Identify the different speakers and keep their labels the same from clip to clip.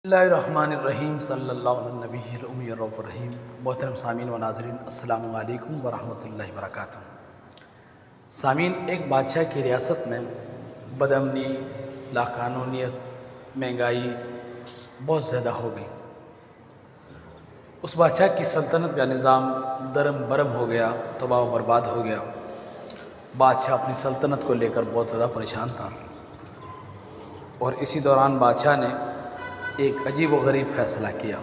Speaker 1: بسم اللہ الرحمن الرحیم صلی اللہ علیہ نبی الامی الرحیم۔ محترم سامعین و ناظرین، السلام علیکم ورحمۃ اللہ وبرکاتہ۔ سامعین، ایک بادشاہ کی ریاست میں بدامنی، لاقانونیت، مہنگائی بہت زیادہ ہو گئی۔ اس بادشاہ کی سلطنت کا نظام درم برم ہو گیا، تباہ و برباد ہو گیا۔ بادشاہ اپنی سلطنت کو لے کر بہت زیادہ پریشان تھا، اور اسی دوران بادشاہ نے ایک عجیب و غریب فیصلہ کیا۔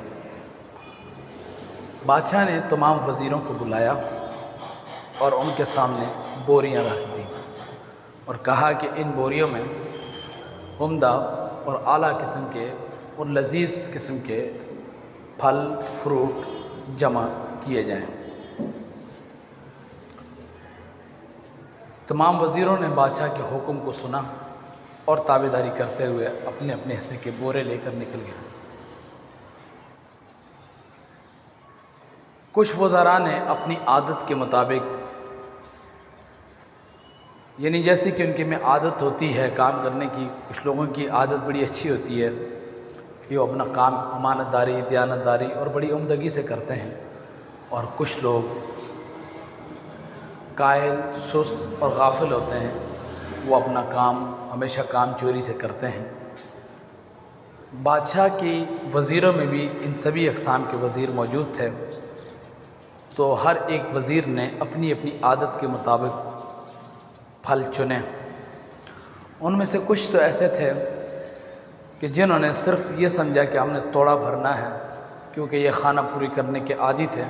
Speaker 1: بادشاہ نے تمام وزیروں کو بلایا اور ان کے سامنے بوریاں رکھ دیں اور کہا کہ ان بوریوں میں عمدہ اور اعلیٰ قسم کے اور لذیذ قسم کے پھل فروٹ جمع کیے جائیں۔ تمام وزیروں نے بادشاہ کے حکم کو سنا اور تابعداری کرتے ہوئے اپنے اپنے حصے کے بورے لے کر نکل گئے۔ کچھ وزراء نے اپنی عادت کے مطابق، یعنی جیسے کہ ان کے میں عادت ہوتی ہے کام کرنے کی، کچھ لوگوں کی عادت بڑی اچھی ہوتی ہے کہ وہ اپنا کام امانت داری، دیانت داری اور بڑی عمدگی سے کرتے ہیں، اور کچھ لوگ کاہل، سست اور غافل ہوتے ہیں، وہ اپنا کام ہمیشہ کام چوری سے کرتے ہیں۔ بادشاہ کی وزیروں میں بھی ان سبھی اقسام کے وزیر موجود تھے، تو ہر ایک وزیر نے اپنی اپنی عادت کے مطابق پھل چنے۔ ان میں سے کچھ تو ایسے تھے کہ جنہوں نے صرف یہ سمجھا کہ ہم نے توڑا بھرنا ہے، کیونکہ یہ خانہ پوری کرنے کے عادی تھے۔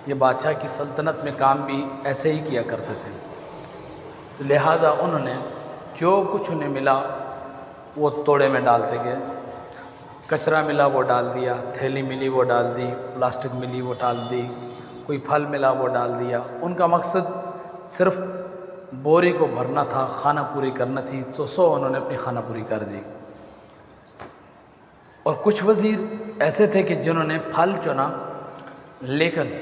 Speaker 1: یہ بادشاہ کی سلطنت میں کام بھی ایسے ہی کیا کرتے تھے، لہٰذا انہوں نے جو کچھ انہیں ملا وہ توڑے میں ڈالتے گئے۔ کچرا ملا وہ ڈال دیا، تھیلی ملی وہ ڈال دی، پلاسٹک ملی وہ ڈال دی، کوئی پھل ملا وہ ڈال دیا۔ ان کا مقصد صرف بوری کو بھرنا تھا، خانہ پوری کرنا تھی، تو انہوں نے اپنی خانہ پوری کر دی۔ اور کچھ وزیر ایسے تھے کہ جنہوں نے پھل چنا، لیکن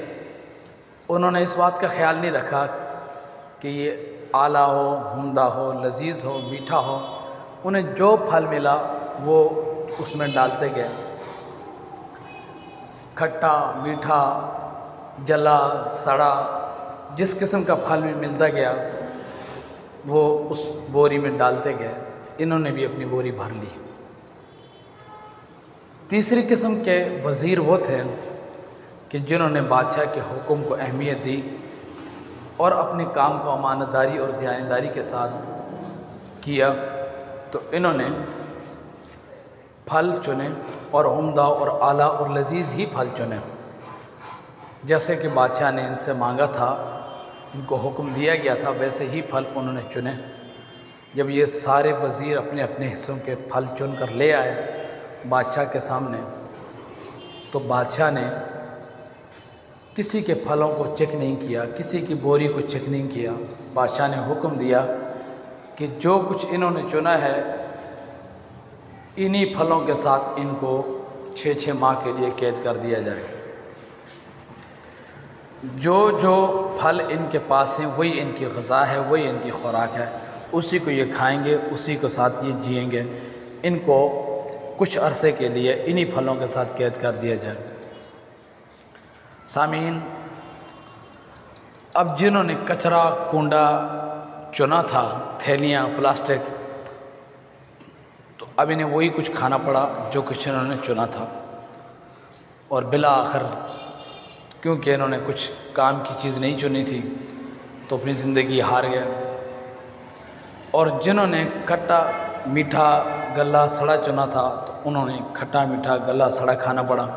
Speaker 1: انہوں نے اس بات کا خیال نہیں رکھا کہ یہ اعلیٰ ہو، عمدہ ہو، لذیذ ہو، میٹھا ہو۔ انہیں جو پھل ملا وہ اس میں ڈالتے گئے، کھٹا، میٹھا، جلا، سڑا، جس قسم کا پھل بھی ملتا گیا وہ اس بوری میں ڈالتے گئے۔ انہوں نے بھی اپنی بوری بھر لی۔ تیسری قسم کے وزیر وہ تھے کہ جنہوں نے بادشاہ کے حکم کو اہمیت دی اور اپنے کام کو امانت داری اور دیانتداری کے ساتھ کیا، تو انہوں نے پھل چنے اور عمدہ اور اعلیٰ اور لذیذ ہی پھل چنے، جیسے کہ بادشاہ نے ان سے مانگا تھا، ان کو حکم دیا گیا تھا، ویسے ہی پھل انہوں نے چنے۔ جب یہ سارے وزیر اپنے اپنے حصوں کے پھل چن کر لے آئے بادشاہ کے سامنے، تو بادشاہ نے کسی کے پھلوں کو چیک نہیں کیا، کسی کی بوری کو چیک نہیں کیا۔ بادشاہ نے حکم دیا کہ جو کچھ انہوں نے چنا ہے انہی پھلوں کے ساتھ ان کو 6 ماہ کے لیے قید کر دیا جائے۔ جو جو پھل ان کے پاس ہیں وہی ان کی غذا ہے، وہی ان کی خوراک ہے، اسی کو یہ کھائیں گے، اسی کے ساتھ یہ جئیں گے۔ ان کو کچھ عرصے کے لیے انہی پھلوں کے ساتھ قید کر دیا جائے۔ سامعین، اب جنہوں نے کچرا کونڈا چنا تھا، تھیلیاں، پلاسٹک، تو اب انہیں وہی کچھ کھانا پڑا جو کچھ انہوں نے چنا تھا، اور بالآخر کیونکہ انہوں نے کچھ کام کی چیز نہیں چنی تھی تو اپنی زندگی ہار گئے۔ اور جنہوں نے کھٹا، میٹھا، گلا، سڑا چنا تھا تو انہوں نے کھٹا، میٹھا، گلا، سڑا کھانا پڑا،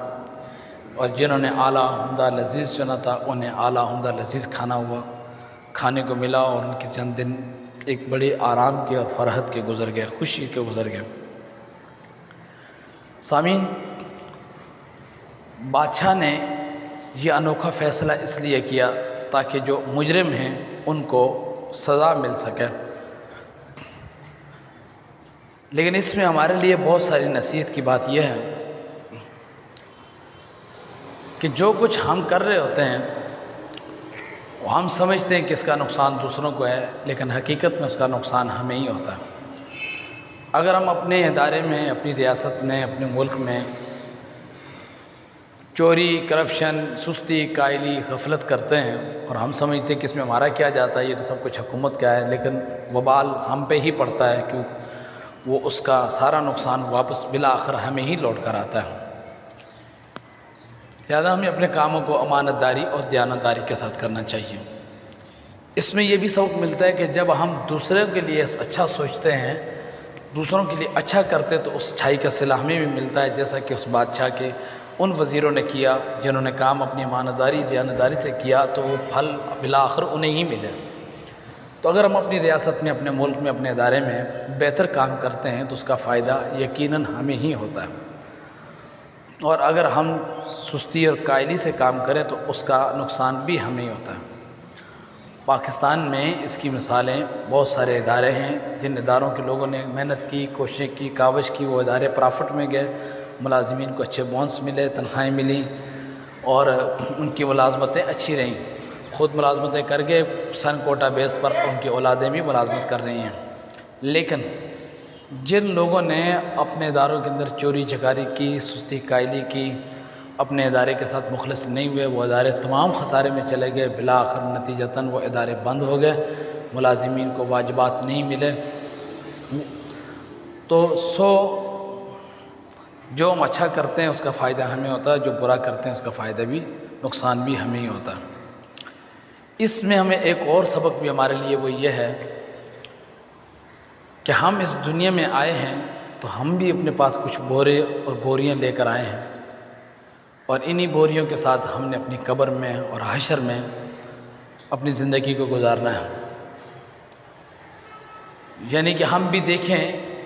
Speaker 1: اور جنہوں نے اعلیٰ، عمدہ، لذیذ چنا تھا انہیں اعلیٰ، عمدہ، لذیذ کھانا ہوا، کھانے کو ملا، اور ان کے چند دن ایک بڑے آرام کے اور فرحت کے گزر گئے، خوشی کے گزر گئے۔ سامعین، بادشاہ نے یہ انوکھا فیصلہ اس لیے کیا تاکہ جو مجرم ہیں ان کو سزا مل سکے، لیکن اس میں ہمارے لیے بہت ساری نصیحت کی بات یہ ہے کہ جو کچھ ہم کر رہے ہوتے ہیں وہ ہم سمجھتے ہیں کہ اس کا نقصان دوسروں کو ہے، لیکن حقیقت میں اس کا نقصان ہمیں ہی ہوتا ہے۔ اگر ہم اپنے ادارے میں، اپنی ریاست میں، اپنے ملک میں چوری، کرپشن، سستی، قائلی، غفلت کرتے ہیں اور ہم سمجھتے ہیں کہ اس میں ہمارا کیا جاتا ہے، یہ تو سب کچھ حکومت کا ہے، لیکن وبال ہم پہ ہی پڑتا ہے کہ وہ اس کا سارا نقصان واپس بالآخر ہمیں ہی لوٹ کر آتا ہے۔ لہٰذا ہمیں اپنے کاموں کو امانت داری اور دیانتداری کے ساتھ کرنا چاہیے۔ اس میں یہ بھی سبق ملتا ہے کہ جب ہم دوسروں کے لیے اچھا سوچتے ہیں، دوسروں کے لیے اچھا کرتے تو اس اچھائی کا صلہ ہمیں بھی ملتا ہے، جیسا کہ اس بادشاہ کے ان وزیروں نے کیا جنہوں نے کام اپنی امانت داری، دیانتداری سے کیا، تو وہ پھل بالآخر انہیں ہی ملے۔ تو اگر ہم اپنی ریاست میں، اپنے ملک میں، اپنے ادارے میں بہتر کام کرتے ہیں تو اس کا فائدہ یقیناً ہمیں ہی ہوتا ہے، اور اگر ہم سستی اور قائلی سے کام کریں تو اس کا نقصان بھی ہمیں ہی ہوتا ہے۔ پاکستان میں اس کی مثالیں بہت سارے ادارے ہیں جن اداروں کے لوگوں نے محنت کی، کوشش کی، کاوش کی، وہ ادارے پرافٹ میں گئے، ملازمین کو اچھے بونس ملے، تنخواہیں ملیں اور ان کی ملازمتیں اچھی رہیں۔ خود ملازمتیں کر کے سن کوٹا بیس پر ان کی اولادیں بھی ملازمت کر رہی ہیں۔ لیکن جن لوگوں نے اپنے اداروں کے اندر چوری چکاری کی، سستی قائلی کی، اپنے ادارے کے ساتھ مخلص نہیں ہوئے، وہ ادارے تمام خسارے میں چلے گئے، بالآخر نتیجتاً وہ ادارے بند ہو گئے، ملازمین کو واجبات نہیں ملے۔ تو جو ہم اچھا کرتے ہیں اس کا فائدہ ہمیں ہوتا ہے، جو برا کرتے ہیں اس کا فائدہ بھی، نقصان بھی ہمیں ہی ہوتا ہے۔ اس میں ہمیں ایک اور سبق بھی ہمارے لیے وہ یہ ہے کہ ہم اس دنیا میں آئے ہیں تو ہم بھی اپنے پاس کچھ بورے اور بوریاں لے کر آئے ہیں، اور انہی بوریوں کے ساتھ ہم نے اپنی قبر میں اور حشر میں اپنی زندگی کو گزارنا ہے۔ یعنی کہ ہم بھی دیکھیں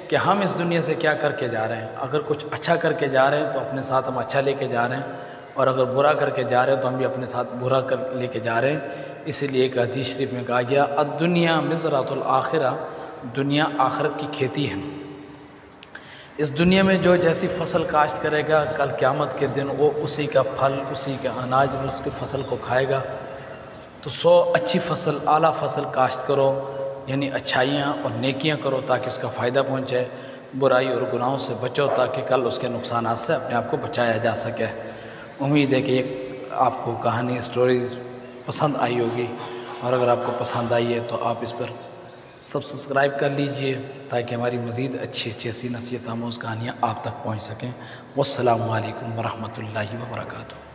Speaker 1: کہ ہم اس دنیا سے کیا کر کے جا رہے ہیں۔ اگر کچھ اچھا کر کے جا رہے ہیں تو اپنے ساتھ ہم اچھا لے کے جا رہے ہیں، اور اگر برا کر کے جا رہے ہیں تو ہم بھی اپنے ساتھ برا لے کے جا رہے ہیں۔ اسی لیے ایک حدیث شریف میں کہا گیا الدنیا مزرعۃ الآخرہ، دنیا آخرت کی کھیتی ہے۔ اس دنیا میں جو جیسی فصل کاشت کرے گا، کل قیامت کے دن وہ اسی کا پھل، اسی کا اناج اور اس کی فصل کو کھائے گا۔ تو اچھی فصل، اعلیٰ فصل کاشت کرو، یعنی اچھائیاں اور نیکیاں کرو تاکہ اس کا فائدہ پہنچے، برائی اور گناہوں سے بچو تاکہ کل اس کے نقصانات سے اپنے آپ کو بچایا جا سکے۔ امید ہے کہ آپ کو کہانی، سٹوریز پسند آئی ہوگی، اور اگر آپ کو پسند آئی ہے تو آپ اس پر سبسکرائب کر لیجئے تاکہ ہماری مزید اچھی ایسی نصیحت آموز کہانیاں آپ تک پہنچ سکیں۔ والسلام علیکم ورحمۃ اللہ وبرکاتہ۔